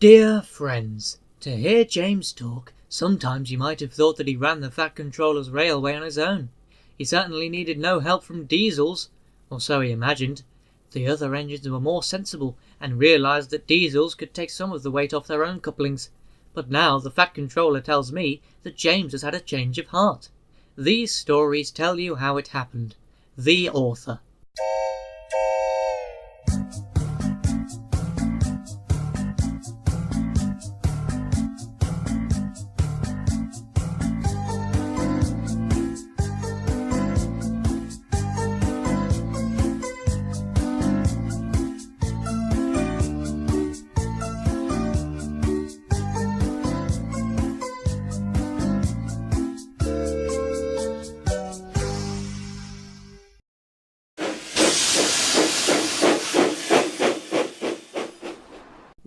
Dear friends, to hear James talk, sometimes you might have thought that he ran the Fat Controller's railway on his own. He certainly needed no help from diesels, or so he imagined. The other engines were more sensible and realised that diesels could take some of the weight off their own couplings. But now the Fat Controller tells me that James has had a change of heart. These stories tell you how it happened. The author.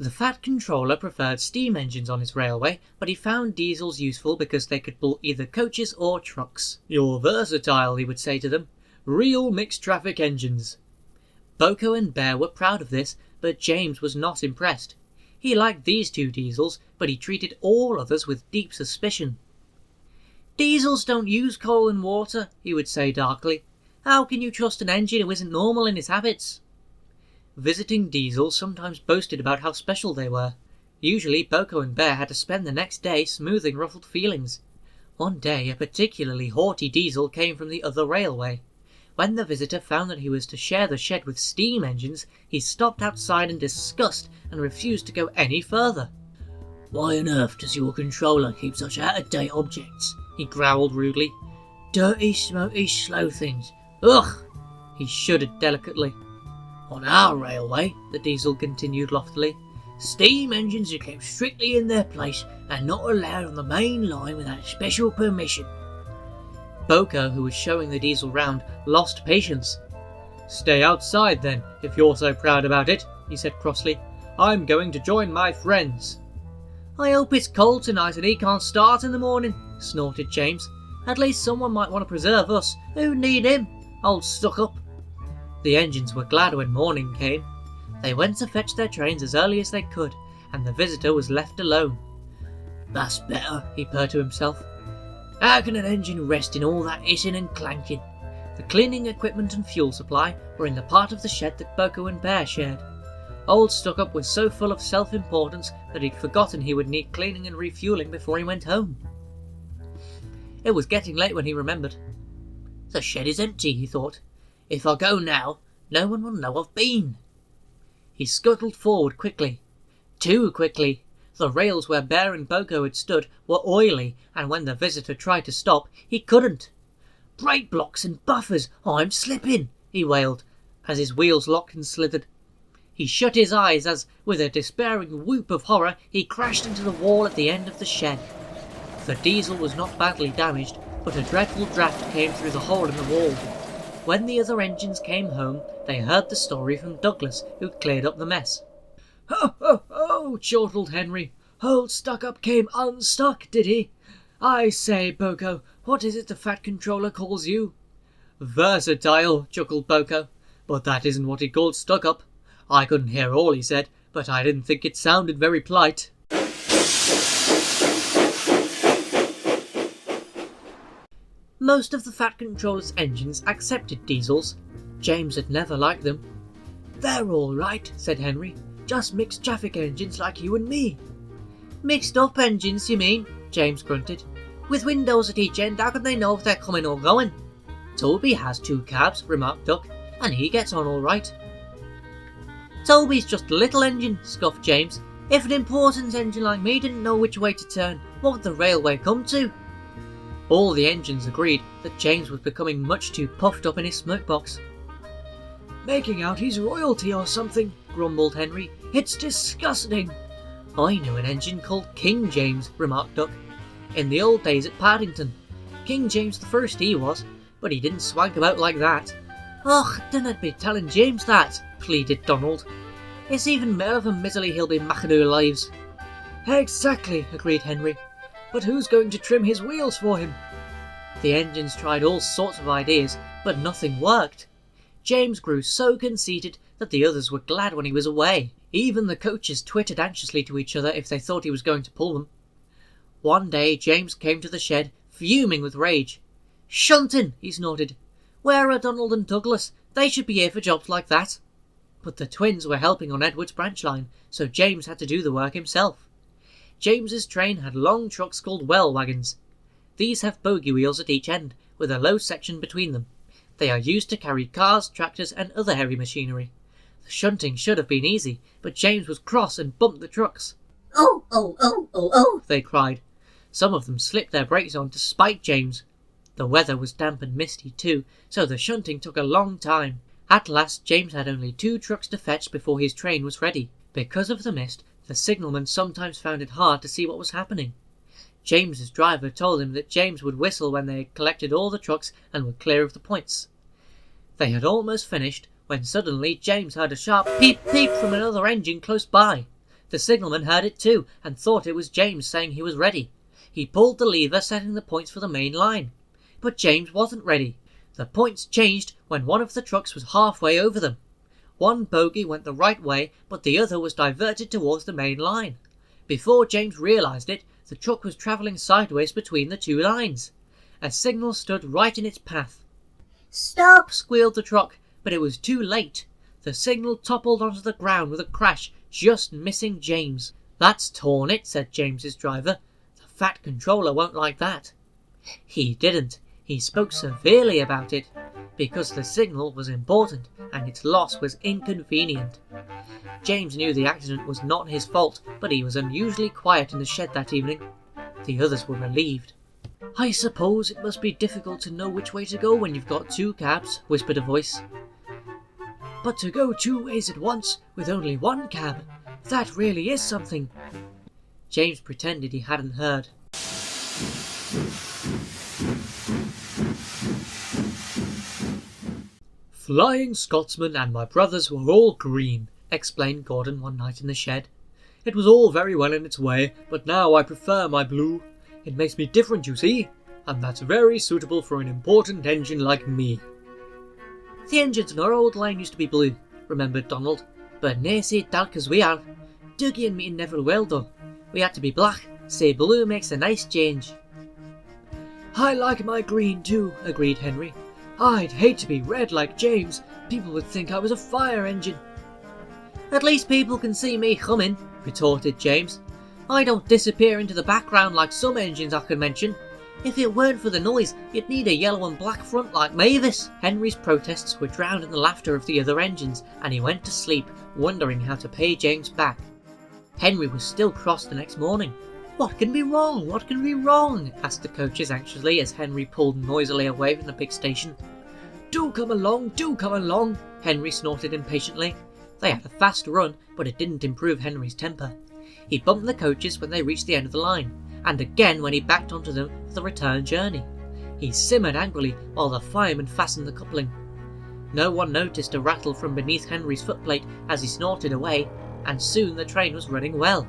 The Fat Controller preferred steam engines on his railway, but he found diesels useful because they could pull either coaches or trucks. "You're versatile," he would say to them. "Real mixed traffic engines." Boko and Bear were proud of this, but James was not impressed. He liked these two diesels, but he treated all others with deep suspicion. "Diesels don't use coal and water," he would say darkly. "How can you trust an engine who isn't normal in his habits?" Visiting diesels sometimes boasted about how special they were. Usually Boko and Bear had to spend the next day smoothing ruffled feelings. One day a particularly haughty diesel came from the other railway. When the visitor found that he was to share the shed with steam engines, he stopped outside in disgust and refused to go any further. "Why on earth does your controller keep such out-of-date objects?" he growled rudely. "Dirty, smoky, slow things. Ugh!" He shuddered delicately. "On our railway," the diesel continued loftily, "steam engines are kept strictly in their place and not allowed on the main line without special permission." Boko, who was showing the diesel round, lost patience. "Stay outside then, if you're so proud about it," he said crossly. "I'm going to join my friends." "I hope it's cold tonight and he can't start in the morning," snorted James. "At least someone might want to preserve us. Who need him? Old stuck-up." The engines were glad when morning came. They went to fetch their trains as early as they could, and the visitor was left alone. "That's better," he purred to himself. "How can an engine rest in all that hissing and clanking?" The cleaning equipment and fuel supply were in the part of the shed that Boko and Bear shared. Old Stuck-up was so full of self-importance that he'd forgotten he would need cleaning and refueling before he went home. It was getting late when he remembered. "The shed is empty," he thought. "If I go now, no one will know I've been." He scuttled forward quickly. Too quickly. The rails where Bear and Boko had stood were oily, and when the visitor tried to stop, he couldn't. "Brake blocks and buffers! I'm slipping!" he wailed, as his wheels locked and slithered. He shut his eyes as, with a despairing whoop of horror, he crashed into the wall at the end of the shed. The diesel was not badly damaged, but a dreadful draft came through the hole in the wall. When the other engines came home, they heard the story from Douglas, who'd cleared up the mess. "Ho, ho, ho!" chortled Henry. "Old Stuck-up came unstuck, did he? I say, Boko, what is it the Fat Controller calls you?" "Versatile," chuckled Boko. "But that isn't what he called Stuck-up. I couldn't hear all he said, but I didn't think it sounded very polite." Most of the Fat Controller's engines accepted diesels. James had never liked them. "They're all right," said Henry. "Just mixed traffic engines like you and me." "Mixed up engines, you mean?" James grunted. "With windows at each end, how can they know if they're coming or going?" "Toby has 2 cabs," remarked Duck, "and he gets on all right." "Toby's just a little engine," scoffed James. "If an important engine like me didn't know which way to turn, what would the railway come to?" All the engines agreed that James was becoming much too puffed up in his smokebox. "Making out he's royalty or something," grumbled Henry. "It's disgusting." "I knew an engine called King James," remarked Duck. "In the old days at Paddington. King James I he was, but he didn't swank about like that." "Och, dinna be telling James that," pleaded Donald. "It's even more of a misery he'll be making our lives." "Exactly," agreed Henry. "But who's going to trim his wheels for him?" The engines tried all sorts of ideas, but nothing worked. James grew so conceited that the others were glad when he was away. Even the coaches twittered anxiously to each other if they thought he was going to pull them. One day James came to the shed, fuming with rage. "Shunting!" he snorted. "Where are Donald and Douglas? They should be here for jobs like that." But the twins were helping on Edward's branch line, so James had to do the work himself. James's train had long trucks called well wagons. These have bogie wheels at each end, with a low section between them. They are used to carry cars, tractors, and other heavy machinery. The shunting should have been easy, but James was cross and bumped the trucks. "Oh, oh, oh, oh, oh," they cried. Some of them slipped their brakes on to spite James. The weather was damp and misty too, so the shunting took a long time. At last James had only 2 trucks to fetch before his train was ready. Because of the mist, the signalman sometimes found it hard to see what was happening. James's driver told him that James would whistle when they had collected all the trucks and were clear of the points. They had almost finished when suddenly James heard a sharp peep peep from another engine close by. The signalman heard it too and thought it was James saying he was ready. He pulled the lever, setting the points for the main line. But James wasn't ready. The points changed when one of the trucks was halfway over them. One bogie went the right way, but the other was diverted towards the main line. Before James realised it, the truck was travelling sideways between the 2 lines. A signal stood right in its path. "Stop!" Squealed the truck, but it was too late. The signal toppled onto the ground with a crash, just missing James. "That's torn it," said James's driver. "The fat controller won't like that." He didn't. He spoke severely about it, because the signal was important and its loss was inconvenient. James knew the accident was not his fault, but he was unusually quiet in the shed that evening. The others were relieved. "I suppose it must be difficult to know which way to go when you've got 2 cabs," whispered a voice. "But to go 2 ways at once with only 1 cab, that really is something." James pretended he hadn't heard. "Flying Scotsman and my brothers were all green," explained Gordon one night in the shed. "It was all very well in its way, but now I prefer my blue. It makes me different, you see, and that's very suitable for an important engine like me." "The engines in our old line used to be blue," remembered Donald, "but nae sae dark as we are. Dougie and me never will though. We had to be black, so blue makes a nice change." "I like my green too," agreed Henry. "I'd hate to be red like James. People would think I was a fire engine." "At least people can see me humming," retorted James. "I don't disappear into the background like some engines I can mention. If it weren't for the noise, you'd need a yellow and black front like Mavis." Henry's protests were drowned in the laughter of the other engines, and he went to sleep, wondering how to pay James back. Henry was still cross the next morning. "What can be wrong? What can be wrong?" asked the coaches anxiously as Henry pulled noisily away from the big station. Do come along, Henry snorted impatiently. They had a fast run, but it didn't improve Henry's temper. He bumped the coaches when they reached the end of the line, and again when he backed onto them for the return journey. He simmered angrily while the fireman fastened the coupling. No one noticed a rattle from beneath Henry's footplate as he snorted away, and soon the train was running well.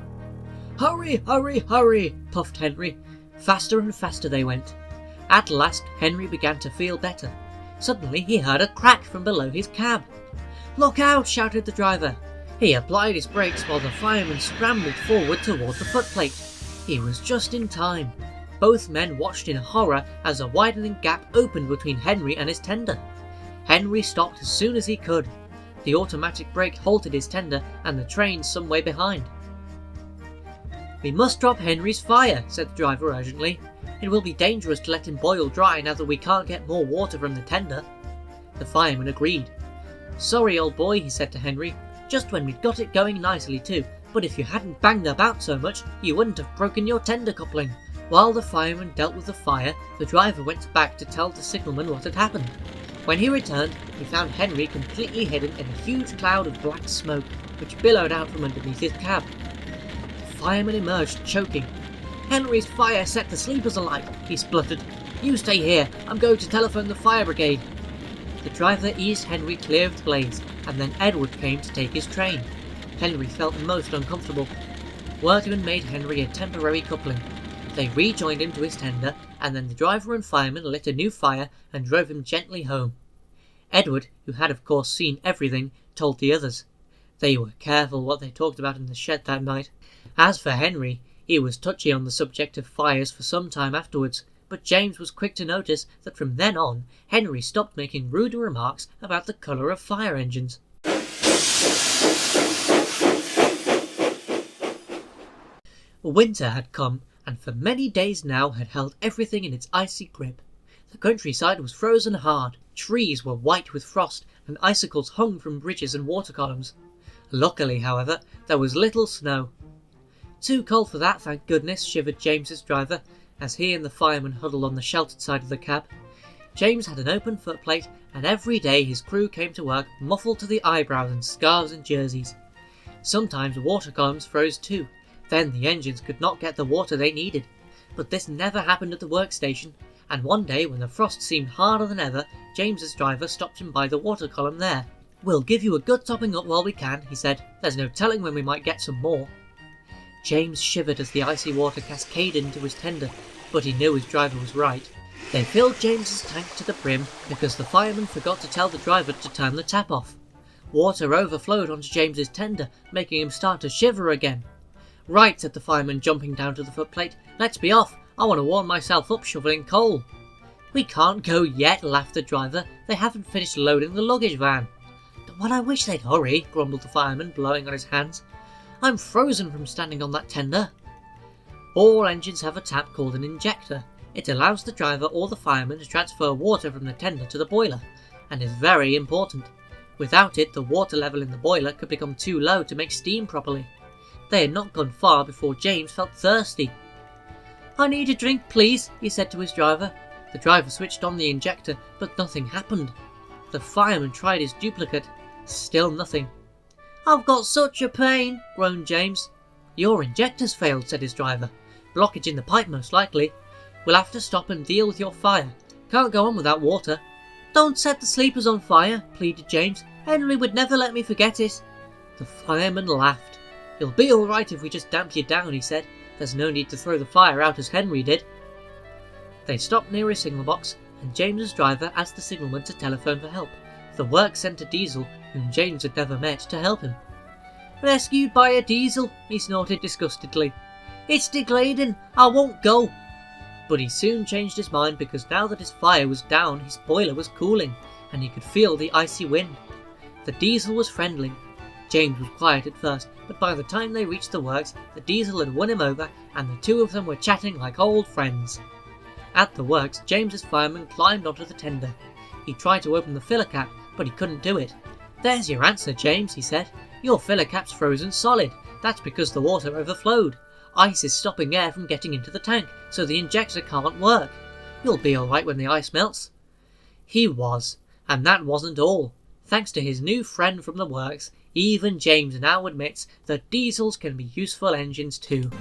"Hurry, hurry, hurry," puffed Henry. Faster and faster they went. At last Henry began to feel better. Suddenly he heard a crack from below his cab. "Look out!" shouted the driver. He applied his brakes while the fireman scrambled forward toward the footplate. He was just in time. Both men watched in horror as a widening gap opened between Henry and his tender. Henry stopped as soon as he could. The automatic brake halted his tender and the train some way behind. "We must drop Henry's fire," said the driver urgently. "It will be dangerous to let him boil dry now that we can't get more water from the tender." The fireman agreed. "Sorry, old boy," he said to Henry. "Just when we'd got it going nicely too, but if you hadn't banged about so much, you wouldn't have broken your tender coupling." While the fireman dealt with the fire, the driver went back to tell the signalman what had happened. When he returned, he found Henry completely hidden in a huge cloud of black smoke, which billowed out from underneath his cab. The fireman emerged, choking. "Henry's fire set the sleepers alight," he spluttered. "You stay here, I'm going to telephone the fire brigade." The driver eased Henry clear of the blaze, and then Edward came to take his train. Henry felt most uncomfortable. Workmen made Henry a temporary coupling. They rejoined him to his tender, and then the driver and fireman lit a new fire and drove him gently home. Edward, who had of course seen everything, told the others. They were careful what they talked about in the shed that night. As for Henry, he was touchy on the subject of fires for some time afterwards, but James was quick to notice that from then on, Henry stopped making rude remarks about the colour of fire engines. Winter had come, and for many days now had held everything in its icy grip. The countryside was frozen hard, trees were white with frost, and icicles hung from bridges and water columns. Luckily, however, there was little snow. Too cold for that, thank goodness, shivered James's driver, as he and the fireman huddled on the sheltered side of the cab. James had an open footplate, and every day his crew came to work muffled to the eyebrows in scarves and jerseys. Sometimes water columns froze too, then the engines could not get the water they needed. But this never happened at the workstation, and one day when the frost seemed harder than ever, James's driver stopped him by the water column there. "We'll give you a good topping up while we can," he said. "There's no telling when we might get some more." James shivered as the icy water cascaded into his tender, but he knew his driver was right. They filled James's tank to the brim because the fireman forgot to tell the driver to turn the tap off. Water overflowed onto James's tender, making him start to shiver again. "Right," said the fireman, jumping down to the footplate. "Let's be off. I want to warm myself up shoveling coal." "We can't go yet," laughed the driver. "They haven't finished loading the luggage van." "But I wish they'd hurry," grumbled the fireman, blowing on his hands. "I'm frozen from standing on that tender." All engines have a tap called an injector. It allows the driver or the fireman to transfer water from the tender to the boiler, and is very important. Without it, the water level in the boiler could become too low to make steam properly. They had not gone far before James felt thirsty. "I need a drink, please," he said to his driver. The driver switched on the injector, but nothing happened. The fireman tried his duplicate. Still nothing. "I've got such a pain," groaned James. "Your injector's failed," said his driver. "Blockage in the pipe most likely. We'll have to stop and deal with your fire. Can't go on without water." "Don't set the sleepers on fire," pleaded James. "Henry would never let me forget it." The fireman laughed. "You'll be all right if we just damp you down," he said. "There's no need to throw the fire out as Henry did." They stopped near a signal box, and James's driver asked the signalman to telephone for help. The work sent a diesel, whom James had never met, to help him. "Rescued by a diesel," he snorted disgustedly. "It's degrading. I won't go." But he soon changed his mind because now that his fire was down, his boiler was cooling, and he could feel the icy wind. The diesel was friendly. James was quiet at first, but by the time they reached the works, the diesel had won him over, and the two of them were chatting like old friends. At the works, James's fireman climbed onto the tender. He tried to open the filler cap, but he couldn't do it. "There's your answer, James," he said. "Your filler cap's frozen solid. That's because the water overflowed. Ice is stopping air from getting into the tank, so the injector can't work. You'll be alright when the ice melts." He was, and that wasn't all. Thanks to his new friend from the works, even James now admits that diesels can be useful engines too.